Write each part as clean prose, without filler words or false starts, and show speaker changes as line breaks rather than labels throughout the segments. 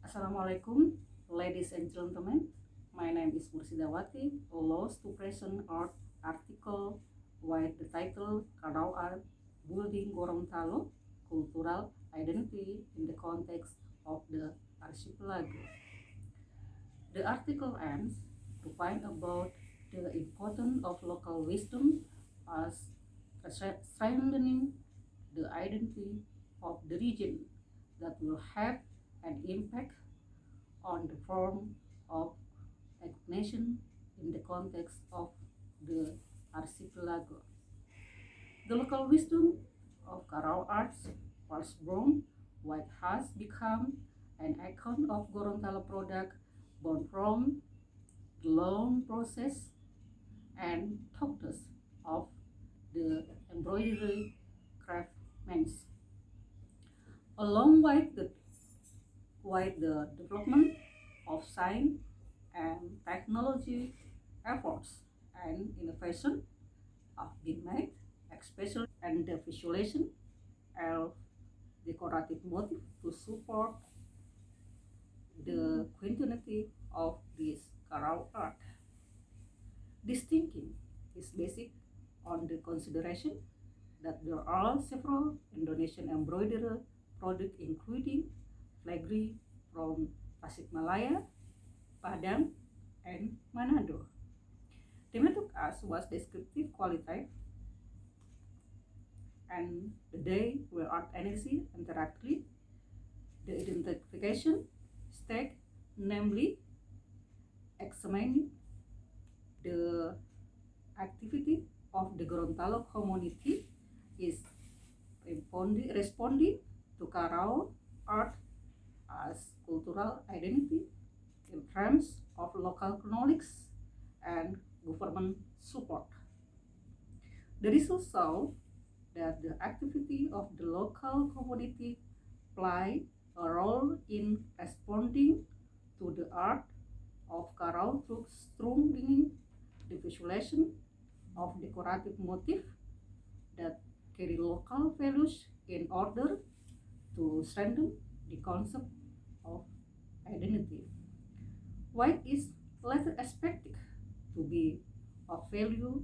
Assalamualaikum, ladies and gentlemen. My name is Mursidawati, lost to present art article with the title Karawo Building Gorontalo Cultural Identity in the Context of the Archipelago. The article aims to find about the importance of local wisdom as strengthening the identity of the region that will have an impact on the form of recognition in the context of the archipelago. The local wisdom of Karawo arts was born what has become an icon of Gorontalo product born from the long process and thoughts of the embroidery craftsmen. Along with the development of science and technology efforts and innovation have been made, especially in the visualization of decorative motif to support the continuity of this Karawo art. This thinking is based on the consideration that there are several Indonesian embroidery products including filigree from Tasikmalaya, Padang, and Manado. The method as was descriptive qualitative and the day where art energy interactively the identification stage, namely examining the activity of the Gorontalo community is responding to Karawo art as cultural identity in terms of local knowledge and government support. The results show that the activity of the local community play a role in responding to the art of Karawo through strengthening the visualization of decorative motif that carry local values in order to strengthen the concept of identity. White is later expected to be of value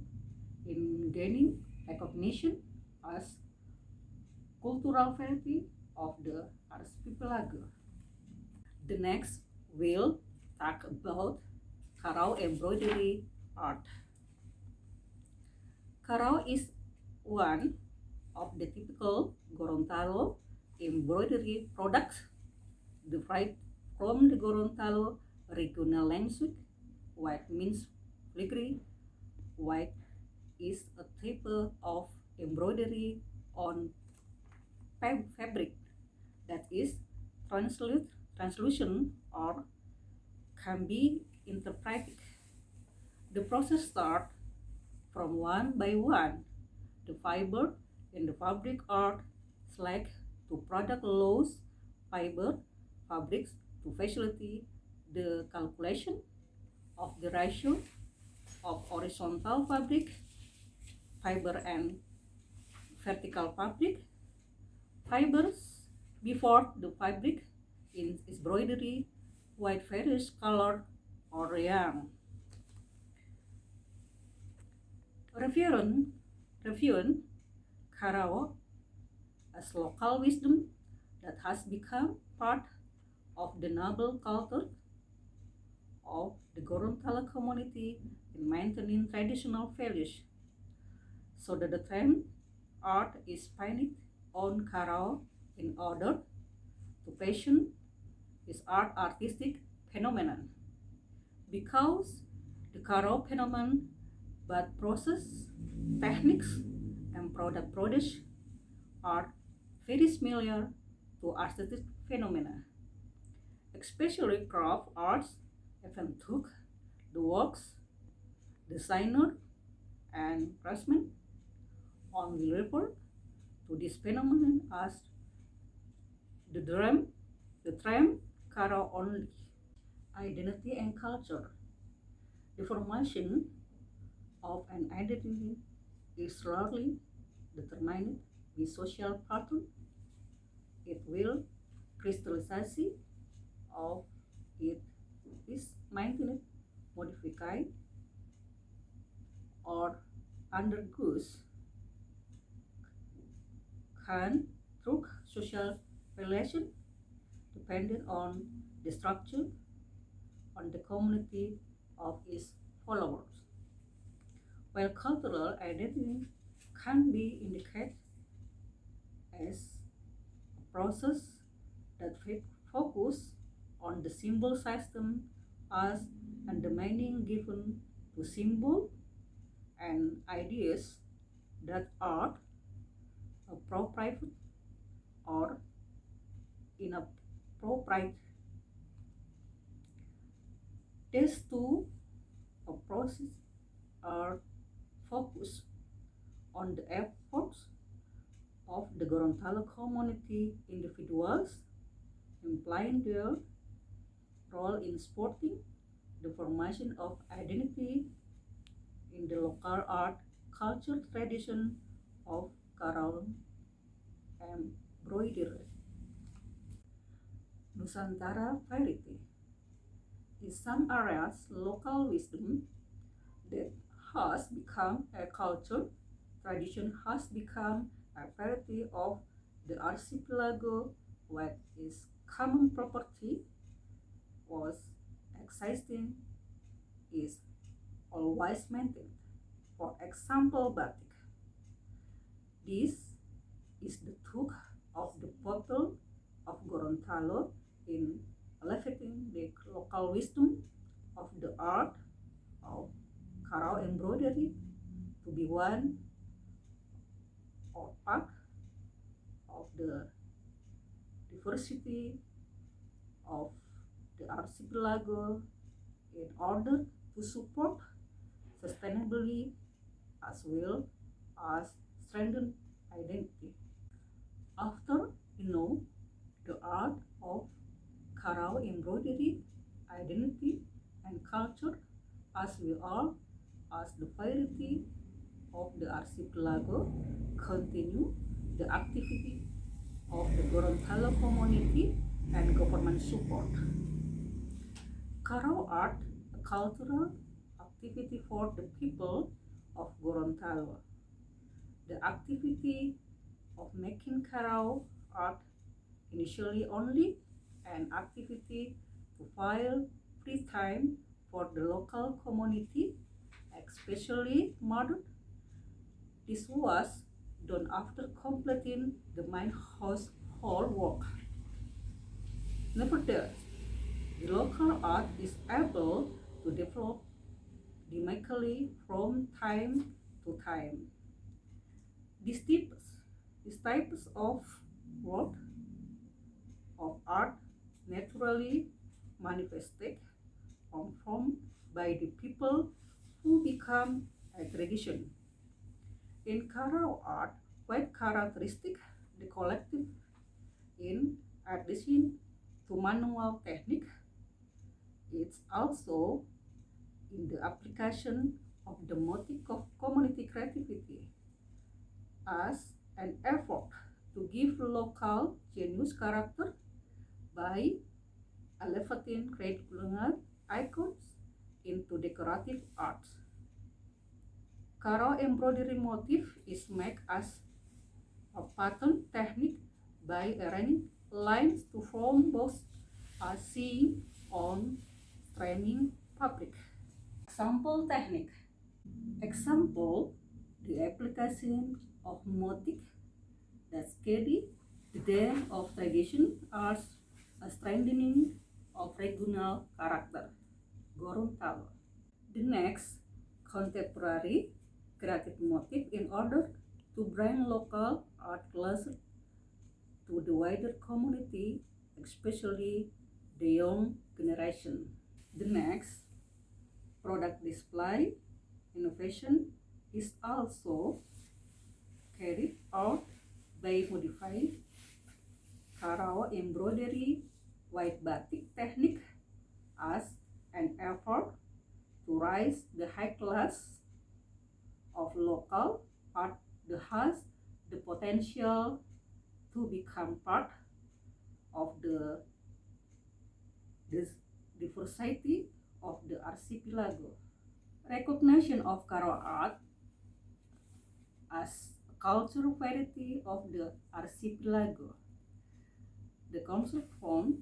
in gaining recognition as cultural variety of the archipelago. The next will talk about Karawo embroidery art. Karawo is one of the typical Gorontalo embroidery products derived from the Gorontalo regional language. White means filigree. White is a type of embroidery on fabric that is translucent or can be interpreted. The process starts from one by one. The fiber in the fabric are slack to product loose fiber fabrics to facilitate the calculation of the ratio of horizontal fabric fiber and vertical fabric fibers before the fabric in embroidery white various color or yarn. Reviewing Karawo as local wisdom that has become part of the noble culture of the Gorontalo community in maintaining traditional values. So that the trend art is painted on Karawo in order to passion is artistic phenomenon. Because the Karawo phenomenon but process, techniques, and product produced are very similar to aesthetic phenomena. Especially craft arts even took the works, designer, and craftsmen only refer to this phenomenon as the term Karawo only. Identity and culture. The formation of an identity is rarely determined by social pattern. It will crystallize of it is maintained, modified, or undergoes can through social relation dependent on the structure on the community of its followers. While cultural identity can be indicated as a process that focus on the symbol system as and the meaning given to symbol and ideas that are appropriate or inappropriate. These two approaches are focused on the efforts of the Gorontalo community individuals, implying their role in supporting the formation of identity in the local art, culture, tradition of Karawo embroidery. Nusantara variety in some areas local wisdom that has become a culture, tradition has become a variety of the archipelago, what is common property was existing is always maintained. For example, batik. This is the truth of the bottle of Gorontalo in elevating the local wisdom of the art of Karawo embroidery to be one or part of the diversity of the archipelago in order to support sustainably as well as strengthen identity. After you know the art of Karawo embroidery, identity and culture as we are as the variety of the archipelago continue the activity of the Gorontalo community and government support. Karawo art, a cultural activity for the people of Gorontalo. The activity of making Karawo art initially only an activity to fill free time for the local community, especially mother. This was done after completing the main household work. Nevertheless, the local art is able to develop dynamically from time to time. These types of work of art naturally manifested or formed by the people who become a tradition. In Karawo art, what characteristic the collective in addition to manual technique, it's also in the application of the motif of community creativity as an effort to give local genius character by elevating rectangular icons into decorative arts. Karawo embroidery motif is made as a pattern technique by arranging lines to form both a seam on streaming fabric. Example technique. Example, the application of motif that carry the depth of tradition as a strengthening of regional character. Gorontalo. The next, contemporary creative motif in order to bring local art closer to the wider community, especially the young generation. The next, product display innovation is also carried out by modifying Karawo embroidery white batik technique as an effort to raise the high class of local art that has the potential to become part of the the diversity of the archipelago. Recognition of Karawo art as a cultural variety of the archipelago. The council formed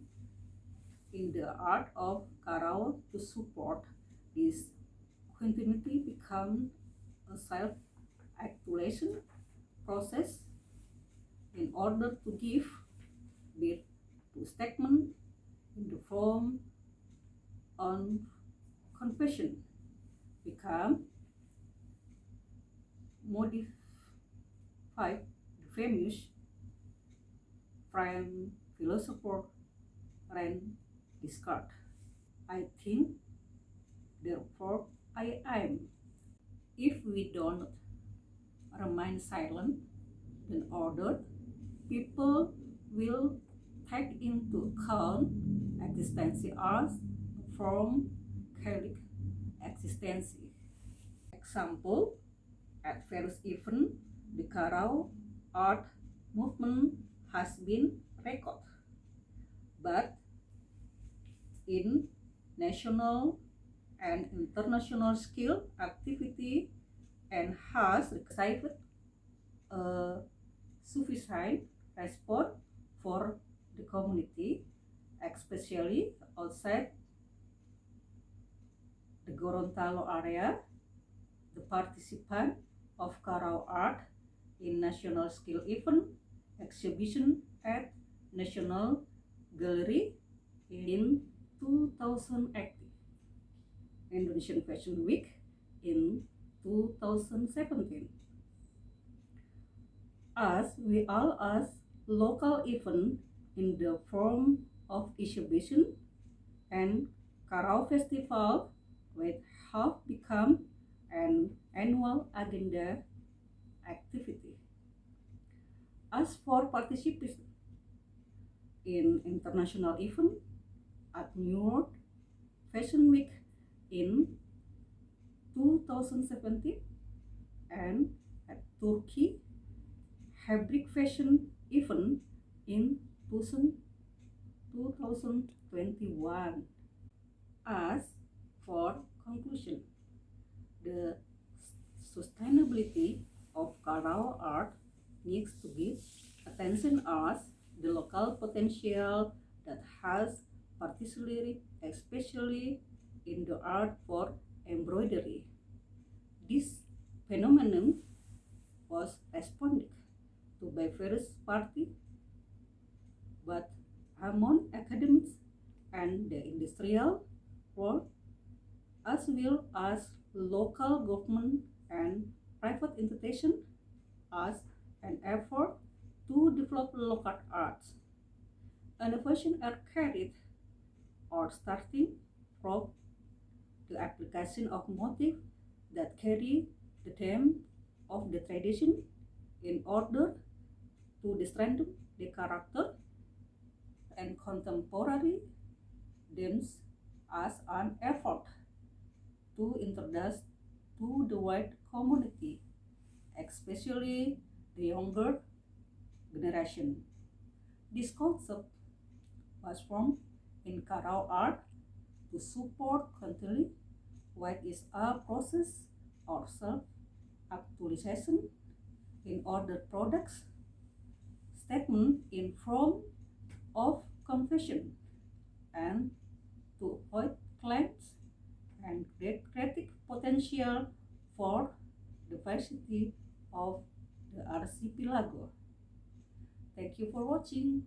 in the art of Karawo to support this continuity become a self-actualization process in order to give birth to statement in the form on confession become modified the famous French philosopher Rene Descartes. I think, therefore I am. If we don't remain silent, then other people will take into account existence as a form Catholic existence. Example, at various events, the Karawo art movement has been recorded, but in national and international scale activity and has received a sufficient response for the community, especially outside the Gorontalo area. The participant of Karawo art in national scale event exhibition at National Gallery in 2018, Indonesian Fashion Week in 2017. As we all as local event in the form of exhibition and Karawo Festival which have become an annual agenda activity. As for participation in international event at New York Fashion Week in 2017 and at Turkey Fabric Fashion event in 2021. As for conclusion, the sustainability of Karawo art needs to give attention as the local potential that has particularly, especially in the art for embroidery. This phenomenon was responded to by various parties, but among academics and the industrial world, as well as local government and private institutions, as an effort to develop local arts. Innovation are carried or starting from the application of motifs that carry the theme of the tradition in order to strengthen the character and contemporary themes as an effort to introduce to the wide community, especially the younger generation. This concept was formed in Karawo art to support continually what is a process or self-actualization in other products, statement in form of confession, and to avoid claims and creative potential for diversity of the archipelago. Thank you for watching.